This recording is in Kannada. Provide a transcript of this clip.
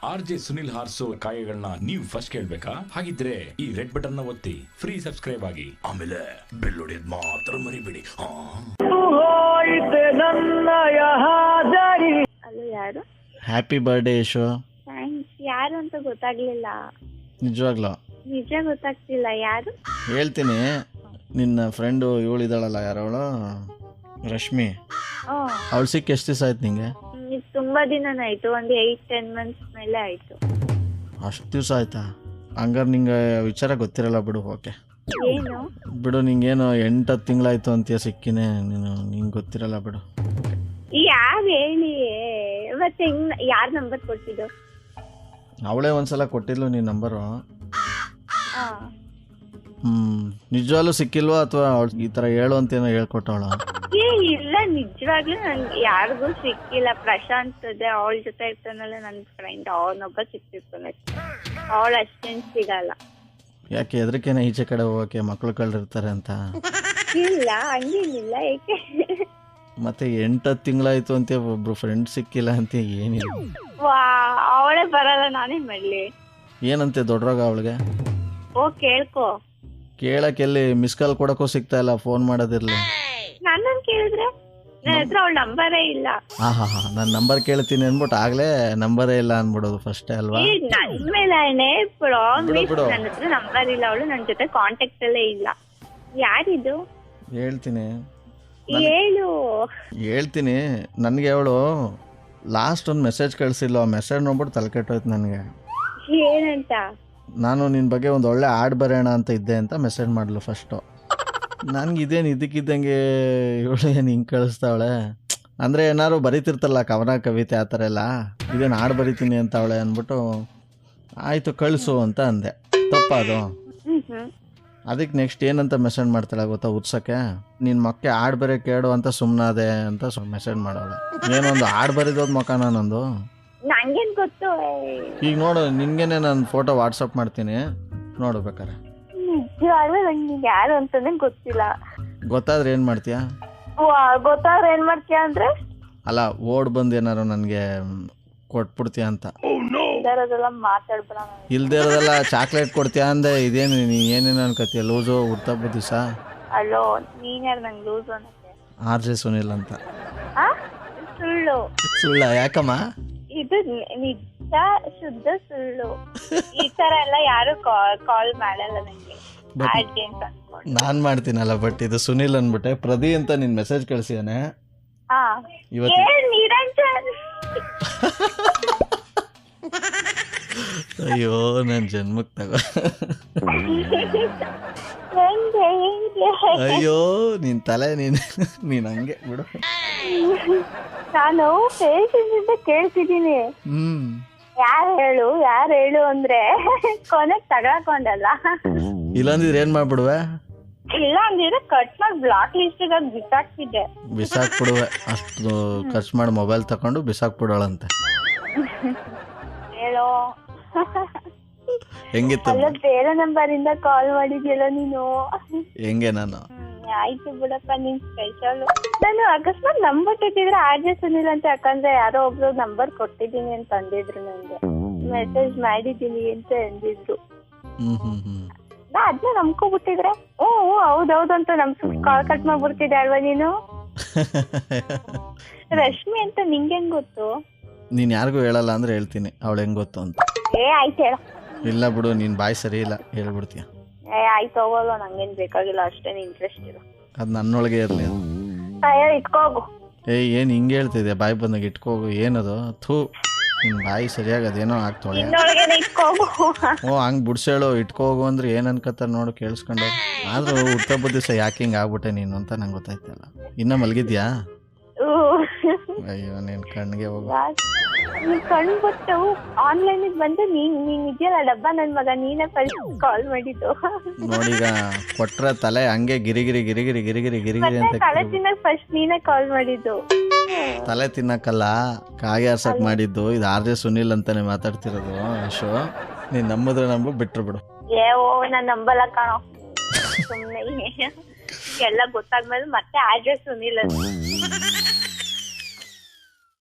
RJ ಸುನಿಲ್ ಹಾರ್ಸೋ ಕಾಯಗಳನ್ನ ನೀವು ಫಸ್ಟ್ ಕೇಳ್ಬೇಕಾ? ಹಾಗಿದ್ರೆ ಈ ರೆಡ್ ಬಟನ್ ನ ಒತ್ತಿ ಫ್ರೀ ಸಬ್ಸ್ಕ್ರೈಬ್ ಆಗಿ, ಆಮೇಲೆ ಬೆಲ್ ಹೊಡೆಯೋದ್ ಮಾತ್ರ ಮರಿಬೇಡಿ. ಹಲೋ, ಯಾರು? Happy birthday Yashu. ಥ್ಯಾಂಕ್ಸ್. ಯಾರು ಅಂತ ಗೊತ್ತಾಗ್ಲಿಲ್ಲ. ನಿಜವಾಗ್ಲೂ ನಿಜ ಗೊತ್ತಾಗ್ತಿಲ್ಲ. ಯಾರು? ಹೇಳ್ತೀನಿ, ನಿನ್ನ ಫ್ರೆಂಡು ಇವಳಿದಾಳಲ್ಲ, ಯಾರವಳು, ರಶ್ಮಿ. ಅವಳು ಸಿಕ್ಕ ಎಷ್ಟು ದಿವಸ ಆಯ್ತು ನಿಂಗೆ? ತುಂಬಾ ದಿನನಾಯ್ತು, ಒಂದು 8-10 months ಮೇಲೆ ಆಯ್ತು. ಅಷ್ಟು ದಿವಸ ಆಯ್ತಾ? ಹಂಗಾರೆ ನಿಂಗೆ ವಿಚಾರ ಗೊತ್ತಿರಲ್ಲ ಬಿಡು. ಓಕೆ ಏನು ಬಿಡು, ನಿಂಗೇನು 8-10 ತಿಂಗಳಾಯ್ತು ಅಂತೀಯ ಸಿಕ್ಕಿನೇ, ನಿಂಗೆ ಗೊತ್ತಿರಲ್ಲ ಬಿಡು. ಯಾರು ಹೇಳಿ ಮತ್ತೆ? ಯಾರ್ ನಂಬರ್ ಕೊಟ್ಟಿದ್ದು? ಅವಳೇ ಒಂದ್ಸಲ ಕೊಟ್ಟಿದ್ಲು ನಿನ್ನ ನಂಬರು. ಹಾ, ನಿಜವಾಗ್ಲೂ ಸಿಕ್ಕಿಲ್ವಾ ಅಥವಾ ಅವಳು ಈ ಥರ ಹೇಳು ಅಂತೇನೋ ಹೇಳ್ಕೊಟ್ಟವಳು? ಇಲ್ಲ, ನಿಜವಾಗ್ಲೂ ನನ್ಗೆ ಯಾರಿಗೂ ಸಿಕ್ಕಿಲ್ಲ. ಪ್ರಶಾಂತ್ ಅದೇ ಅವಳ ಜೊತೆ ಇರ್ತಾನಲ್ಲ ನನ್ನ ಫ್ರೆಂಡ್, ಅವನೊಬ್ಬ ಸಿಕ್ತಿರ್ತಾನೆ. ಅವಳು ಅಷ್ಟೇನು ಸಿಗಲ್ಲ. ಯಾಕೆ ಹೆದರಿಕೆನ ಈಚೆ ಕಡೆ ಹೋಗಕ್ಕೆ, ಮಕ್ಳು ಕಳ್ಳಿರ್ತಾರೆ ಅಂತ? ಇಲ್ಲ, ಹಂಗೇನಿಲ್ಲ. ಏಕೆ? ಮತ್ತೆ 8-10 ತಿಂಗಳಾಯ್ತು ಅಂತ ಒಬ್ರು ಫ್ರೆಂಡ್ ಸಿಕ್ಕಿಲ್ಲ ಅಂತ ಏನಿಲ್ಲ. ಅವಳೇ ಬರಲ್ಲ, ನಾನೇ ಮಾಡ್ಲಿ? ಏನಂತೆ ದೊಡ್ಡರಾಗ ಅವಳಿಗೆ? ಓ, ಕೇಳ್ಕೊ. ಕೇಳಕ್ಕೆಲ್ಲಿ ಮಿಸ್ ಕಾಲ್ ಕೊಡಕ್ಕೂ ಸಿಗ್ತಾ ಇಲ್ಲ, ಫೋನ್ ಮಾಡೋದಿರ್ಲಿ. ನನ್ನನ್ ಕೇಳಿದ್ರೆ ನನ್ನ ಹತ್ರ ಅವಳ ನಂಬರೇ ಇಲ್ಲ. ಹಾ, ನನ್ನ ನಂಬರ್ ಕೇಳ್ತೀನಿ ಅನ್ಬಿಟ್ಟು ಆಗ್ಲೇ ನಂಬರೇ ಇಲ್ಲ ಅನ್ಬಿಡೋದು ಫಸ್ಟೇ ಅಲ್ವಾ? ನನ್ ಮೇಲೆ ನನ್ನ ಹತ್ರ ನಂಬರ್ ಇಲ್ಲ, ಅವಳು ನನ್ನ ಜೊತೆ ಕಾಂಟ್ಯಾಕ್ಟ್ ಅಲ್ಲೇ ಇಲ್ಲ. ಯಾರಿದು? ಹೇಳ್ತೀನಿ ಹೇಳ್ತೀನಿ. ನನಗೆ ಅವಳು ಲಾಸ್ಟ್ ಒಂದು ಮೆಸೇಜ್ ಕಳಿಸಿಲ್ಲ, ಆ ಮೆಸೇಜ್ ನೋಡ್ಬಿಟ್ಟು ತಲೆ ಕೆಟ್ಟೋಯ್ತು ನನಗೆ. ಏನಂತ? ನಾನು ನಿನ್ನ ಬಗ್ಗೆ ಒಂದು ಒಳ್ಳೆ ಹಾಡು ಬರೆಯೋಣ ಅಂತ ಇದ್ದೆ ಅಂತ ಮೆಸೇಜ್ ಮಾಡಲು ಫಸ್ಟು. ನನಗೆ ಇದೇನು ಇದಕ್ಕಿದ್ದಂಗೆ ಇವಳು ಏನು ಹಿಂಗೆ ಕಳಿಸ್ತಾವಳೆ ಅಂದರೆ, ಏನಾದ್ರು ಬರೀತಿರ್ತಲ್ಲ ಕವನ ಕವಿತೆ ಆ ಥರ ಎಲ್ಲ, ಇದೇನು ಹಾಡು ಬರಿತೀನಿ ಅಂತ ಅವಳೆ ಅಂದ್ಬಿಟ್ಟು ಆಯಿತು ಕಳಿಸು ಅಂತ ಅಂದೆ. ತಪ್ಪದು. ಅದಕ್ಕೆ ನೆಕ್ಸ್ಟ್ ಏನಂತ ಮೆಸೇಜ್ ಮಾಡ್ತಾಳೆ ಗೊತ್ತಾ ಉತ್ಸಕ್ಕೆ? ನಿನ್ನ ಮಕ್ಕೆ ಹಾಡು ಬರೀ ಕೇಳು ಅಂತ ಸುಮ್ಮನಾದೆ ಅಂತ ಮೆಸೇಜ್ ಮಾಡೋಳೆ. ಏನೊಂದು ಹಾಡು ಬರೀದೋದು ಮಕ್ಕನ ನಂದು. ನಂಗೇನು ಗೊತ್ತು? ಈಗ ನೋಡು, ನಿನ್ಗೇನೆ ನಾನು ಫೋಟೋ ವಾಟ್ಸಪ್ ಮಾಡ್ತೀನಿ, ನೋಡು ಬೇಕಾರೆ. ನಿಜವಾಗ್ಲೂ ನಂಗೆ ಯಾರು ಅಂತಾನೆ ಗೊತ್ತಿಲ್ಲ. ಗೊತ್ತಾದ್ರೆ ಏನು ಮಾಡ್ತೀಯಾ? ಗೊತ್ತಾದ್ರೆ ಏನು ಮಾಡ್ತೀಯಾ ಅಂದ್ರೆ? ಅಲ್ಲ, ಓಡ್ ಬಂದು ಏನಾರು ನನಗೆ ಕೊಟ್ಬಿಡ್ತೀಯ ಅಂತ. ಮಾತಾಡ್ಬೇಡ. ಇಲ್ದೇ ಇರೋದೆಲ್ಲ ಚಾಕ್ಲೇಟ್ ಕೊಡ್ತೀಯ ಅಂದೆ. ಇದೇನು ಏನೇನು ಅನ್ಕೋತೀಯ? ಲೂಸು ಹುಡ್ತಬ್ಬ ದಿವಸ. ಅಲ್ಲೋ, ನೀನ್ ಯಾರು ನಂಗೆ ಲೂಸು ಅನ್ನಕ್ಕೆ? RJ ಸುನಿಲ್ ಅಂತ. ಸುಳ್ಳ? ಯಾಕಮ್ಮ? ಇದು ನಿಜ, ಶುದ್ಧ ಸುಳ್ಳು. ಈ ತರ ಎಲ್ಲ ಯಾರು ಕಾಲ್ ಮಾಡಲ್ಲ ನಂಗೆ. ನಾನ್ ಮಾಡ್ತೀನಲ್ಲ, ಬಟ್ ಇದು ಸುನಿಲ್ ಅನ್ಬಿಟ್ಟೆ. ಪ್ರದಿ ಅಂತ ನಿನ್ ಮೆಸೇಜ್ ಕಳ್ಸಿಯಾನೆ ನಿರಂಜನ್. ಅಯ್ಯೋ, ನನ್ ಜನ್ಮಕ್ ತಗೋ. ಅಯ್ಯೋ, ನಿನ್ ತಲೆ ನೀನ್ ಹಂಗೆ ಬಿಡು. ನಾನು ಪೇಷನ್ಸ್ ಕೇಳ್ತಿದ್ದೀನಿ. ಯಾರು ಹೇಳು ಅಂದ್ರೆ ಕೊನೆಗೆ ತಗೊಂಡಲ್ಲ. ಇಲ್ಲಾಂದಿದ್ರೆ ಏನ್ ಮಾಡ್ಬಿಡುವೆ? ಇಲ್ಲ ಅಂದಿದ್ರೆ ಕಟ್ ಮಾಡಿ ಬ್ಲಾಕ್ ಲಿಸ್ಟ್ ಬಿಸಾಕ್ಬಿಡುವೆ. ಅಷ್ಟು ಖರ್ಚು ಮಾಡಿ ಮೊಬೈಲ್ ತಕೊಂಡು ಬಿಸಾಕ್ಬಿಡೋಳಂತೆ. ಹೇಳೋ, ಹೆಂಗಿತ್ತು? ಬೇರೆ ನಂಬರ್ ಇಂದ ಕಾಲ್ ಮಾಡಿದ್ಯಲ್ಲ ನೀನು. ಹೆಂಗೆ ನಾನು? ಆಯ್ತು ಬಿಡಪ್ಪ, ನೀನ್ ಸ್ಪೆಷಲ್. ನಾನು ಅಕಸ್ಮಾತ್ ನಂಬರ್ ಕೊಟ್ಟಿದ್ರೆ RJ ಸುನಿಲ್ ಅಂತ, ಯಾಕಂದ್ರೆ ಯಾರೋ ಒಬ್ರು ನಂಬರ್ ಕೊಟ್ಟಿದ್ದೀನಿ ಅಂತ ಅಂದಿದ್ರು, ನಂಗೆ ಮೆಸೇಜ್ ಮಾಡಿದ್ದೀನಿ ಅಂತ ಅಂದಿದ್ರು. ನಾ ಅದನ್ನ ನಂಬ್ಕೊಬಿಟ್ಟಿದ್ರೆ ಹೌದೌದು ಅಂತ ಕಾಲ್ ಕಟ್ ಮಾಡ್ಬಿಡ್ತಿದ್ದೆ ಅಲ್ವಾ ನೀನು? ರಶ್ಮಿ ಅಂತ ನಿಂಗೆ ಹೆಂಗ್ ಗೊತ್ತು? ನೀನ್ ಯಾರಿಗೂ ಹೇಳಲ್ಲ ಅಂದ್ರೆ ಹೇಳ್ತೀನಿ ಅವಳು ಹೆಂಗ್ ಗೊತ್ತು ಅಂತ. ಆಯ್ತು ಹೇಳ. ಇಲ್ಲ ಬಿಡು, ನೀನ್ ಬಾಯಿ ಸರಿ ಇಲ್ಲ, ಹೇಳ್ಬಿಡ್ತೀಯ. ಆಯ್ತು ಹೋಗಲ್ಲ, ನಂಗೇನ್ ಬೇಕಾಗಿಲ್ಲ, ಅಷ್ಟೇನು ಇಂಟ್ರೆಸ್ಟ್ ಇಲ್ಲ. ಅದ್ ನನ್ನೊಳಗೆ ಇರ್ಲಿ. ಇಟ್ಕೋಗು. ಏನ್ ಹಿಂಗೆ ಹೇಳ್ತಿದ್ಯಾ? ಬಾಯಿ ಬಂದಾಗ ಇಟ್ಕೋಗು. ಏನದು? ಥೂ, ನಿನ್ ಬಾಯಿ ಸರಿಯಾಗಿ ಅದೇನೋ ಆಗ್ತಾಳೆ. ಹಂಗ್ ಬುಡ್ಸೇಳು ಇಟ್ಕೋಗು ಅಂದ್ರೆ ಏನ್ ಅನ್ಕತ್ತಾರ ನೋಡು ಕೇಳಿಸ್ಕೊಂಡು. ಆದ್ರೂ ಹುಟ್ಟಬ್ಬ ದಿವಸ ಯಾಕೆ ಹಿಂಗ ಆಗ್ಬಿಟ್ಟೆ ನೀನು ಅಂತ ನಂಗೆ ಗೊತ್ತಾಯ್ತಲ್ಲ. ಇನ್ನ ಮಲ್ಗಿದ್ಯಾ? ಅಯ್ಯೋ, ನೀನ್ ಕಣ್ಣಿಗೆ ಹೋಗು. ಕಣ್ ಬಿಟ್ಟು ಆನ್ಲೈನ್ ಬಂದು ನೀನ್ ಇದೆಯಲ್ಲ ಡಬ್ಬ, ನನ್ ಮಗ ನೀನೇ ಫಸ್ಟ್ ಕಾಲ್ ಮಾಡಿದ್ದು. ನೋಡೀಗ ಕೊಟ್ರೆ ತಲೆ ಹಂಗೆ ಗಿರಿಗಿರಿ ಗಿರಿಗಿರಿ ಗಿರಿಗಿರಿ ಗಿರಿಗಿರಿ ಅಂತ. ತಲೆ ತಿನ್ನಕ್ ಫಸ್ಟ್ ನೀನೇ ಕಾಲ್ ಮಾಡಿದ್ದು. ತಲೆ ತಿನ್ನಕ್ಕಲ್ಲ, ಕಾಗೆ ಆರ್ಸಕ್ ಮಾಡಿದ್ದು. ಇದು RJ ಸುನಿಲ್ ಅಂತಾನೆ ಮಾತಾಡ್ತಿರೋದು. ಯಶು, ನೀನ್ ನಂಬಿದ್ರೆ ನಂಬು, ಬಿಟ್ರು ಬಿಡು. ನಾನ್ ನಂಬಲ್ಲ ಕಾಣೋ, ಸುಮ್ನೆ ಎಲ್ಲ ಗೊತ್ತಾದ್ಮೇಲೆ ಮತ್ತೆ RJ ಸುನಿಲ್ ಅಂತ.